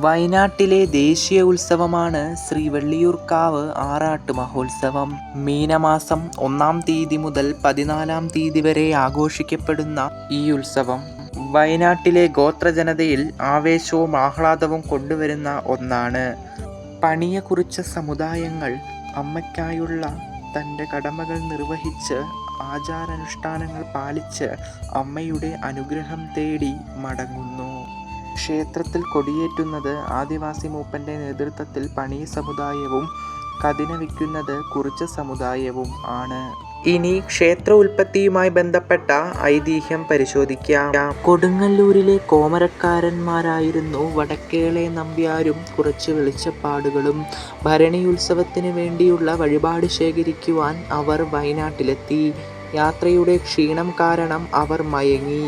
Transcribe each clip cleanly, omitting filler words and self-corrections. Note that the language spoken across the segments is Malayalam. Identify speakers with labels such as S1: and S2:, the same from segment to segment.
S1: വയനാട്ടിലെ ദേശീയ ഉത്സവമാണ് ശ്രീവള്ളിയൂർക്കാവ് ആറാട്ട് മഹോത്സവം. മീനമാസം 1-ാം തീയതി മുതൽ 14-ാം തീയതി വരെ ആഘോഷിക്കപ്പെടുന്ന ഈ ഉത്സവം വയനാട്ടിലെ ഗോത്രജനതയിൽ ആവേശവും ആഹ്ലാദവും കൊണ്ടുവരുന്ന ഒന്നാണ്. പണിയ കുറിച്ച സമുദായങ്ങൾ അമ്മയ്ക്കായുള്ള തൻ്റെ കടമകൾ നിർവഹിച്ച് ആചാരാനുഷ്ഠാനങ്ങൾ പാലിച്ച് അമ്മയുടെ അനുഗ്രഹം തേടി മടങ്ങുന്നു. ക്ഷേത്രത്തിൽ കൊടിയേറ്റുന്നത് ആദിവാസി മൂപ്പന്റെ നേതൃത്വത്തിൽ പണിയ സമുദായവും കതിന വയ്ക്കുന്നത് കുറിച്ച സമുദായവും ആണ്. ഇനി ക്ഷേത്ര ഉൽപ്പത്തിയുമായി ബന്ധപ്പെട്ട ഐതിഹ്യം പരിശോധിക്കാം. കൊടുങ്ങല്ലൂരിലെ കോമരക്കാരന്മാരായിരുന്നു വടക്കേളെ നമ്പ്യാരും കുറച്ച് വെളിച്ചപ്പാടുകളും. ഭരണി ഉത്സവത്തിന് വേണ്ടിയുള്ള വഴിപാട് ശേഖരിക്കുവാൻ അവർ വയനാട്ടിലെത്തി. യാത്രയുടെ ക്ഷീണം കാരണം അവർ മയങ്ങി.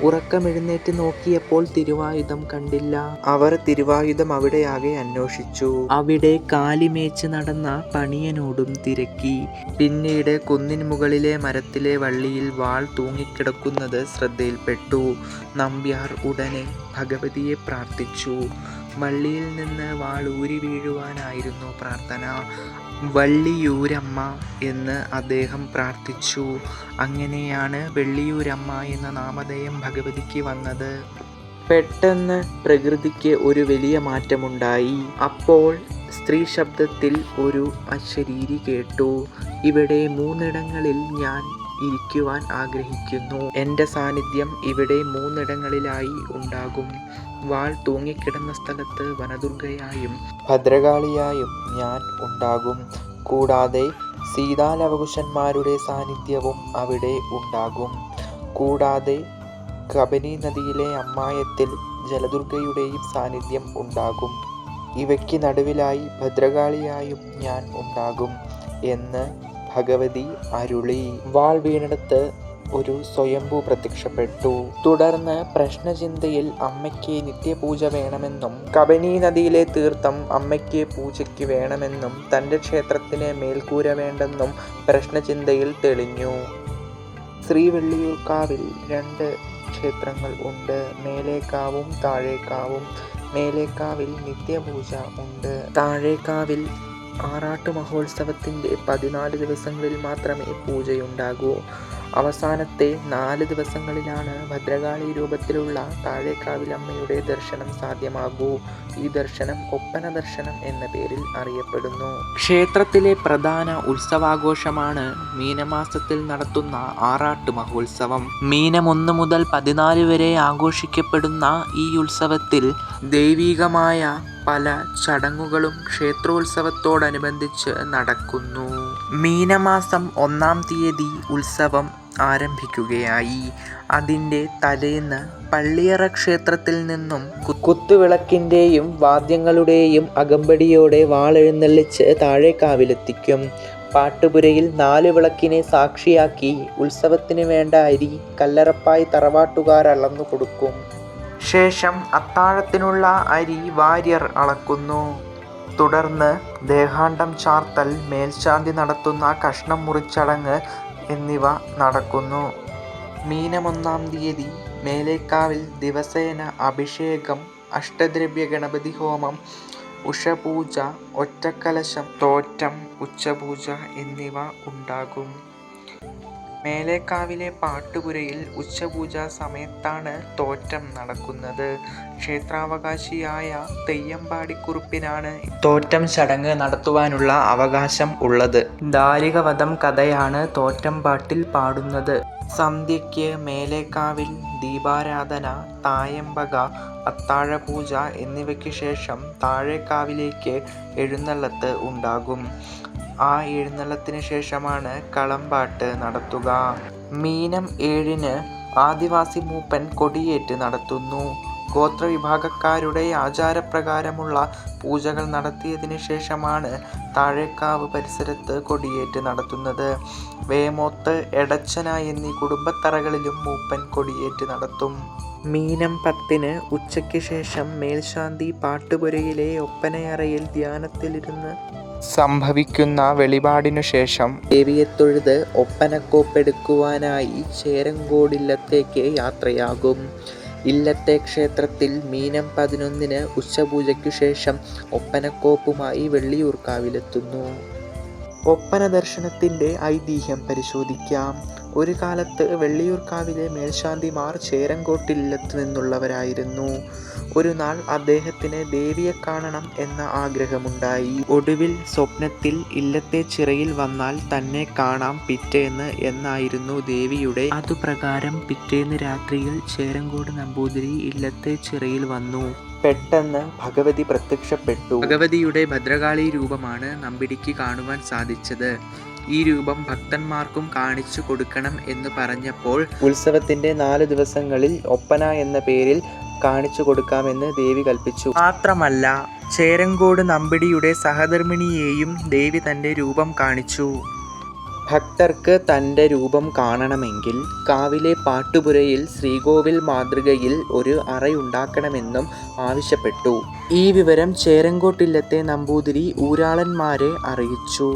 S1: ഉറക്കമെഴുന്നേറ്റ് നോക്കിയപ്പോൾ തിരുവായുധം കണ്ടില്ല. അവർ തിരുവായുധം അവിടെയാകെ അന്വേഷിച്ചു. അവിടെ കാലിമേച്ച് നടന്ന പണിയനോടും തിരക്കി. പിന്നീട് കുന്നിൻ മുകളിലെ മരത്തിലെ വള്ളിയിൽ വാൾ തൂങ്ങിക്കിടക്കുന്നത് ശ്രദ്ധയിൽപ്പെട്ടു. നമ്പ്യാർ ഉടനെ ഭഗവതിയെ പ്രാർത്ഥിച്ചു. വള്ളിയിൽ നിന്ന് വാൾ ഊരി വീഴുവാനായിരുന്നു പ്രാർത്ഥന. വള്ളിയൂരമ്മ എന്ന് അദ്ദേഹം പ്രാർത്ഥിച്ചു. അങ്ങനെയാണ് വെള്ളിയൂരമ്മ എന്ന നാമധേയം ഭഗവതിക്ക് വന്നത്. പെട്ടെന്ന് പ്രകൃതിക്ക് ഒരു വലിയ മാറ്റമുണ്ടായി. അപ്പോൾ സ്ത്രീ ശബ്ദത്തിൽ ഒരു അശരീരി കേട്ടു. ഇവിടെ 3 ഞാൻ ഇരിക്കുവാൻ ആഗ്രഹിക്കുന്നു. എൻ്റെ സാന്നിധ്യം ഇവിടെ 3 ഉണ്ടാകും. വാൾ തൂങ്ങിക്കിടന്ന സ്ഥലത്ത് വനദുർഗയായും ഭദ്രകാളിയായും ഞാൻ ഉണ്ടാകും. കൂടാതെ സീതാലവകുശന്മാരുടെ സാന്നിധ്യവും അവിടെ ഉണ്ടാകും. കൂടാതെ കബനി നദിയിലെ അമ്മായത്തിൽ ജലദുർഗയുടെയും സാന്നിധ്യം ഉണ്ടാകും. ഇവയ്ക്ക് നടുവിലായി ഭദ്രകാളിയായും ഞാൻ ഉണ്ടാകും എന്ന് ഭഗവതി അരുളി. വാൾ വീണെടുത്ത് ഒരു സ്വയംഭൂ പ്രത്യക്ഷപ്പെട്ടു. തുടർന്ന് പ്രശ്നചിന്തയിൽ അമ്മയ്ക്ക് നിത്യപൂജ വേണമെന്നും കബനി നദിയിലെ തീർത്ഥം അമ്മയ്ക്ക് പൂജയ്ക്ക് വേണമെന്നും തൻ്റെ ക്ഷേത്രത്തിന് മേൽക്കൂര വേണ്ടെന്നും പ്രശ്നചിന്തയിൽ തെളിഞ്ഞു. ശ്രീവള്ളിയൂർക്കാവിൽ 2 ക്ഷേത്രങ്ങൾ ഉണ്ട്. മേലേക്കാവും താഴേക്കാവും. മേലേക്കാവിൽ നിത്യപൂജ ഉണ്ട്. താഴേക്കാവിൽ ആറാട്ട് മഹോത്സവത്തിൻ്റെ 14 ദിവസങ്ങളിൽ മാത്രമേ പൂജയുണ്ടാകൂ. അവസാനത്തെ 4 ദിവസങ്ങളിലാണ് ഭദ്രകാളി രൂപത്തിലുള്ള താഴേക്കാവിലമ്മയുടെ ദർശനം സാധ്യമാകൂ. ഈ ദർശനം ഒപ്പന ദർശനം എന്ന പേരിൽ അറിയപ്പെടുന്നു. ക്ഷേത്രത്തിലെ പ്രധാന ഉത്സവാഘോഷമാണ് മീനമാസത്തിൽ നടത്തുന്ന ആറാട്ട് മഹോത്സവം. മീനം 1 മുതൽ 14 വരെ ആഘോഷിക്കപ്പെടുന്ന ഈ ഉത്സവത്തിൽ ദൈവികമായ പല ചടങ്ങുകളും ക്ഷേത്രോത്സവത്തോടനുബന്ധിച്ച് നടക്കുന്നു. മീനമാസം 1-ാം തീയതി ഉത്സവം ആരംഭിക്കുകയായി. അതിൻ്റെ തലേന്ന് പള്ളിയറ ക്ഷേത്രത്തിൽ നിന്നും കുത്തുവിളക്കിൻ്റെയും വാദ്യങ്ങളുടെയും അകമ്പടിയോടെ വാളെഴുന്നള്ളിച്ച് താഴേക്കാവിലെത്തിക്കും. പാട്ടുപുരയിൽ 4 വിളക്കിനെ സാക്ഷിയാക്കി ഉത്സവത്തിന് വേണ്ട അരി കല്ലറപ്പായി തറവാട്ടുകാർ അളന്നു കൊടുക്കും. ശേഷം അത്താഴത്തിനുള്ള അരി വാര്യർ അളക്കുന്നു. തുടർന്ന് ദേഹാണ്ഡം ചാർത്തൽ, മേൽശാന്തി നടത്തുന്ന കഷ്ണം മുറിച്ചടങ്ങ് എന്നിവ നടക്കുന്നു. മീനം 1-ാം തീയതി മേലേക്കാവിൽ ദിവസേന അഭിഷേകം, അഷ്ടദ്രവ്യ ഗണപതി ഹോമം, ഉഷപൂജ, ഒറ്റക്കലശം, തോറ്റം, ഉച്ചപൂജ എന്നിവ ഉണ്ടാകും. മേലേക്കാവിലെ പാട്ടുപുരയിൽ ഉച്ചപൂജ സമയത്താണ് തോറ്റം നടക്കുന്നത്. ക്ഷേത്രാവകാശിയായ തെയ്യമ്പാടിക്കുറുപ്പിനാണ് തോറ്റം ചടങ്ങ് നടത്തുവാനുള്ള അവകാശം ഉള്ളത്. ദാരികവധം കഥയാണ് തോറ്റം പാട്ടിൽ പാടുന്നത്. സന്ധ്യയ്ക്ക് മേലേക്കാവിൽ ദീപാരാധന, തായമ്പക, അത്താഴപൂജ എന്നിവയ്ക്ക് ശേഷം താഴേക്കാവിലേക്ക് എഴുന്നള്ളത്ത് ഉണ്ടാകും. ആ എഴുന്നള്ളത്തിന് ശേഷമാണ് കളംപാട്ട് നടത്തുക. മീനം 7-ന് ആദിവാസി മൂപ്പൻ കൊടിയേറ്റ് നടത്തുന്നു. ഗോത്രവിഭാഗക്കാരുടെ ആചാരപ്രകാരമുള്ള പൂജകൾ നടത്തിയതിന് ശേഷമാണ് താഴേക്കാവ് പരിസരത്ത് കൊടിയേറ്റ് നടത്തുന്നത്. വേമോത്ത്, എടച്ചന എന്നീ കുടുംബത്തറകളിലും മൂപ്പൻ കൊടിയേറ്റ് നടത്തും. മീനം 10-ന് ഉച്ചയ്ക്ക് ശേഷം മേൽശാന്തി പാട്ടുപുരയിലെ ഒപ്പനയറയിൽ ധ്യാനത്തിലിരുന്ന് സംഭവിക്കുന്ന വെളിപാടിനു ശേഷം ദേവിയെ തൊഴുത് ഒപ്പനക്കോപ്പെടുക്കുവാനായി ചേരങ്കോടില്ലത്തേക്ക് യാത്രയാകും. ഇല്ലത്തെ ക്ഷേത്രത്തിൽ മീനം 11 ഉച്ചപൂജയ്ക്കു ശേഷം ഒപ്പനക്കോപ്പുമായി വെള്ളിയൂർക്കാവിലെത്തുന്നു. ഒപ്പന ദർശനത്തിൻ്റെ ഐതിഹ്യം പരിശോധിക്കാം. ഒരു കാലത്ത് വെള്ളിയൂർക്കാവിലെ മേൽശാന്തിമാർ ചേരങ്കോട്ടില്ലത്തു നിന്നുള്ളവരായിരുന്നു. ഒരു നാൾ അദ്ദേഹത്തിന് ദേവിയെ കാണണം എന്ന ആഗ്രഹമുണ്ടായി. ഒടുവിൽ സ്വപ്നത്തിൽ ഇല്ലത്തെ ചിറയിൽ വന്നാൽ തന്നെ കാണാം പിറ്റേന്ന് എന്നായിരുന്നു ദേവിയുടെ. അതുപ്രകാരം പിറ്റേന്ന് രാത്രിയിൽ ചേരങ്കോട് നമ്പൂതിരി ഇല്ലത്തെ ചിറയിൽ വന്നു. പെട്ടെന്ന് ഭഗവതി പ്രത്യക്ഷപ്പെട്ടു. ഭഗവതിയുടെ ഭദ്രകാളി രൂപമാണ് നമ്പിടിക്ക് കാണുവാൻ സാധിച്ചത്. ഈ രൂപം ഭക്തന്മാർക്കും കാണിച്ചു കൊടുക്കണം എന്ന് പറഞ്ഞപ്പോൾ ഉത്സവത്തിന്റെ 4 ദിവസങ്ങളിൽ ഒപ്പന എന്ന പേരിൽ കാണിച്ചു കൊടുക്കാമെന്ന് ദേവി കൽപ്പിച്ചു. മാത്രമല്ല ചേരങ്കോട് നമ്പിടിയുടെ സഹധർമ്മിണിയെയും ദേവി തന്റെ രൂപം കാണിച്ചു. ഭക്തർക്ക് തൻ്റെ രൂപം കാണണമെങ്കിൽ കാവിലെ പാട്ടുപുരയിൽ ശ്രീകോവിൽ മാതൃകയിൽ ഒരു അറയുണ്ടാക്കണമെന്നും ആവശ്യപ്പെട്ടു. ഈ വിവരം ചേരങ്കോട്ടില്ലത്തെ നമ്പൂതിരി ഊരാളന്മാരെ അറിയിച്ചു.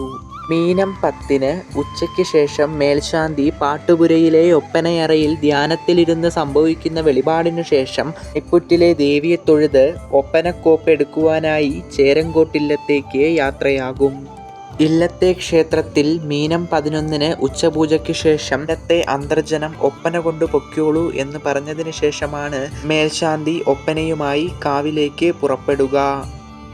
S1: മീനം 10 ഉച്ചയ്ക്ക് ശേഷം മേൽശാന്തി പാട്ടുപുരയിലെ ഒപ്പനയറയിൽ ധ്യാനത്തിലിരുന്ന് സംഭവിക്കുന്ന വെളിപാടിനു ശേഷം ഇപ്പുറ്റിലെ ദേവിയെ തൊഴുത് ഒപ്പനക്കോപ്പ് എടുക്കുവാനായി ചേരങ്കോട്ടില്ലത്തേക്ക് യാത്രയാകും. ഇല്ലത്തെ ക്ഷേത്രത്തിൽ മീനം 11 ഉച്ചപൂജയ്ക്ക് ശേഷം ഇല്ലത്തെ അന്തർജനം ഒപ്പന കൊണ്ട് പൊയ്ക്കോളൂ എന്ന് പറഞ്ഞതിന് ശേഷമാണ് മേൽശാന്തി ഒപ്പനയുമായി കാവിലേക്ക് പുറപ്പെടുക.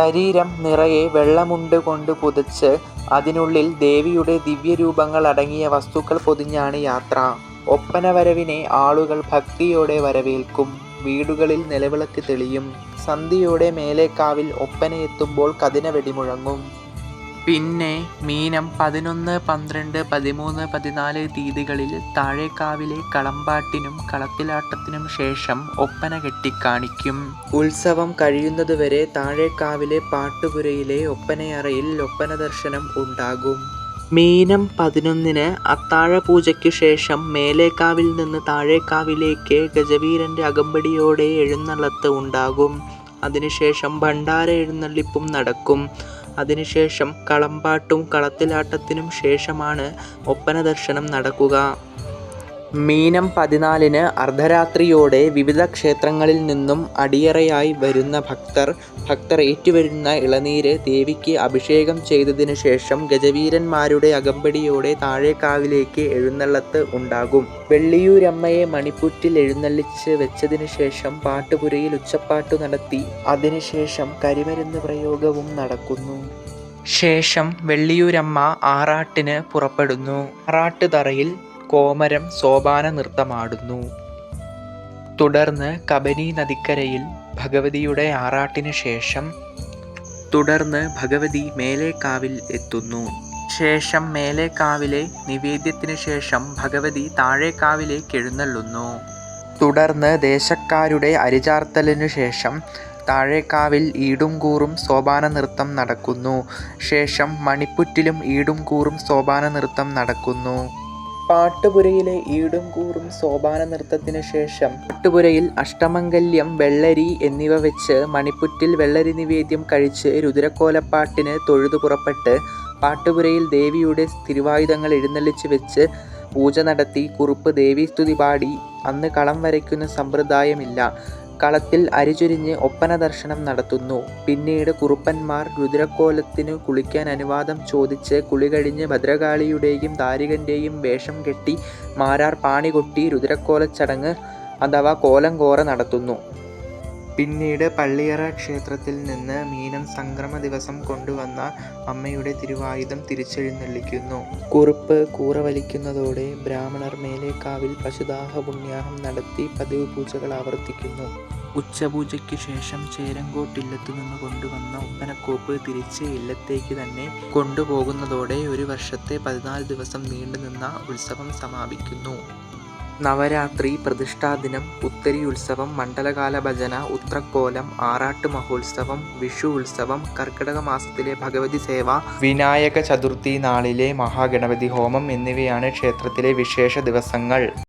S1: ശരീരം നിറയെ വെള്ളമുണ്ട് കൊണ്ട് പുതച്ച് അതിനുള്ളിൽ ദേവിയുടെ ദിവ്യരൂപങ്ങൾ അടങ്ങിയ വസ്തുക്കൾ പൊതിഞ്ഞാണ് യാത്ര. ഒപ്പന വരവിനെ ആളുകൾ ഭക്തിയോടെ വരവേൽക്കും. വീടുകളിൽ നിലവിളക്ക് തെളിയും. സന്ധ്യയോടെ മേലേക്കാവിൽ ഒപ്പനയെത്തുമ്പോൾ കതിന വെടിമുഴങ്ങും. പിന്നെ മീനം 11, 12, 13, 14 തീയതികളിൽ താഴേക്കാവിലെ കളമ്പാട്ടിനും കളത്തിലാട്ടത്തിനും ശേഷം ഒപ്പന കെട്ടിക്കാണിക്കും. ഉത്സവം കഴിയുന്നതുവരെ താഴേക്കാവിലെ പാട്ടുപുരയിലെ ഒപ്പനയറയിൽ ഒപ്പന ദർശനം ഉണ്ടാകും. മീനം 11 അത്താഴ പൂജയ്ക്കു ശേഷം മേലേക്കാവിൽ നിന്ന് താഴേക്കാവിലേക്ക് ഗജവീരന്റെ അകമ്പടിയോടെ എഴുന്നള്ളത്ത് ഉണ്ടാകും. അതിനുശേഷം ഭണ്ഡാര എഴുന്നള്ളിപ്പും നടക്കും. അതിനുശേഷം കളമ്പാട്ടും കളത്തിലാട്ടത്തിനും ശേഷമാണ് ഒപ്പന ദർശനം നടക്കുക. മീനം 14 അർദ്ധരാത്രിയോടെ വിവിധ ക്ഷേത്രങ്ങളിൽ നിന്നും അടിയറയായി വരുന്ന ഭക്തർ ഏറ്റുവരുന്ന ഇളനീര് ദേവിക്ക് അഭിഷേകം ചെയ്തതിനു ശേഷം ഗജവീരന്മാരുടെ അകമ്പടിയോടെ താഴേക്കാവിലേക്ക് എഴുന്നള്ളത്ത് ഉണ്ടാകും. വെള്ളിയൂരമ്മയെ മണിപ്പുറ്റിൽ എഴുന്നള്ളിച്ച് വെച്ചതിനു ശേഷം പാട്ടുപുരയിൽ ഉച്ചപ്പാട്ടു നടത്തി അതിനുശേഷം കരിമരുന്ന് പ്രയോഗവും നടക്കുന്നു. ശേഷം വെള്ളിയൂരമ്മ ആറാട്ടിന് പുറപ്പെടുന്നു. ആറാട്ട് തറയിൽ കോമരം സോപാന നൃത്തമാടുന്നു. തുടർന്ന് കബനി നദിക്കരയിൽ ഭഗവതിയുടെ ആറാട്ടിന് ശേഷം ഭഗവതി മേലേക്കാവിൽ എത്തുന്നു. ശേഷം മേലേക്കാവിലെ നിവേദ്യത്തിനു ശേഷം ഭഗവതി താഴേക്കാവിലേക്ക് എഴുന്നള്ളുന്നു. തുടർന്ന് ദേശക്കാരുടെ അരിചാർത്തലിനു ശേഷം താഴേക്കാവിൽ ഈടും കൂറും സോപാന നൃത്തം നടക്കുന്നു. ശേഷം മണിപ്പുറ്റിലും ഈടും കൂറും സോപാന നൃത്തം നടക്കുന്നു. പാട്ടുപുരയിലെ ഈടും കൂറും സോപാന നൃത്തത്തിന് ശേഷം പാട്ടുപുരയിൽ അഷ്ടമംഗല്യം, വെള്ളരി എന്നിവ വെച്ച് മണിപ്പുറ്റിൽ വെള്ളരി നിവേദ്യം കഴിച്ച് രുദ്രക്കോലപ്പാട്ടിന് തൊഴുതു പുറപ്പെട്ട് പാട്ടുപുരയിൽ ദേവിയുടെ തിരുവായുധങ്ങൾ എഴുന്നള്ളിച്ച് വെച്ച് പൂജ നടത്തി കുറുപ്പ് ദേവീസ്തുതി പാടി അന്ന് കളം വരയ്ക്കുന്ന സമ്പ്രദായമില്ല. കളത്തിൽ അരിചൊരിഞ്ഞ് ഒപ്പന ദർശനം നടത്തുന്നു. പിന്നീട് കുറുപ്പന്മാർ രുദ്രക്കോലത്തിനു കുളിക്കാൻ അനുവാദം ചോദിച്ച് കുളി കഴിഞ്ഞ് ഭദ്രകാളിയുടെയും ദാരികന്റെയും വേഷം കെട്ടി മാരാർ പാണി കൊട്ടി രുദ്രക്കോലച്ചടങ്ങ് അഥവാ കോലങ്കോറ നടത്തുന്നു. പിന്നീട് പള്ളിയറ ക്ഷേത്രത്തിൽ നിന്ന് മീനം സംക്രമ ദിവസം കൊണ്ടുവന്ന അമ്മയുടെ തിരുവായുധം തിരിച്ചെഴുന്നള്ളിക്കുന്നു. കുറുപ്പ് കൂറ വലിക്കുന്നതോടെ ബ്രാഹ്മണർ മേലേക്കാവിൽ പശുദാഹ പുണ്യാഹം നടത്തി പതിവ് പൂജകൾ ആവർത്തിക്കുന്നു. ഉച്ചപൂജയ്ക്ക് ശേഷം ചേരങ്കോട്ടില്ലത്തു നിന്ന് കൊണ്ടുവന്ന ഒപ്പനക്കോപ്പ് തിരിച്ച് ഇല്ലത്തേക്ക് തന്നെ കൊണ്ടുപോകുന്നതോടെ ഒരു വർഷത്തെ 14 ദിവസം നീണ്ടുനിന്ന ഉത്സവം സമാപിക്കുന്നു. നവരാത്രി, പ്രതിഷ്ഠാദിനം, പുത്തരി ഉത്സവം, മണ്ഡലകാല ഭജന, ഉത്രക്കോലം, ആറാട്ട് മഹോത്സവം, വിഷു ഉത്സവം, കർക്കിടക മാസത്തിലെ ഭഗവതി സേവ, വിനായക ചതുർത്ഥി നാളിലെ മഹാഗണപതി ഹോമം എന്നിവയാണ് ക്ഷേത്രത്തിലെ വിശേഷ ദിവസങ്ങൾ.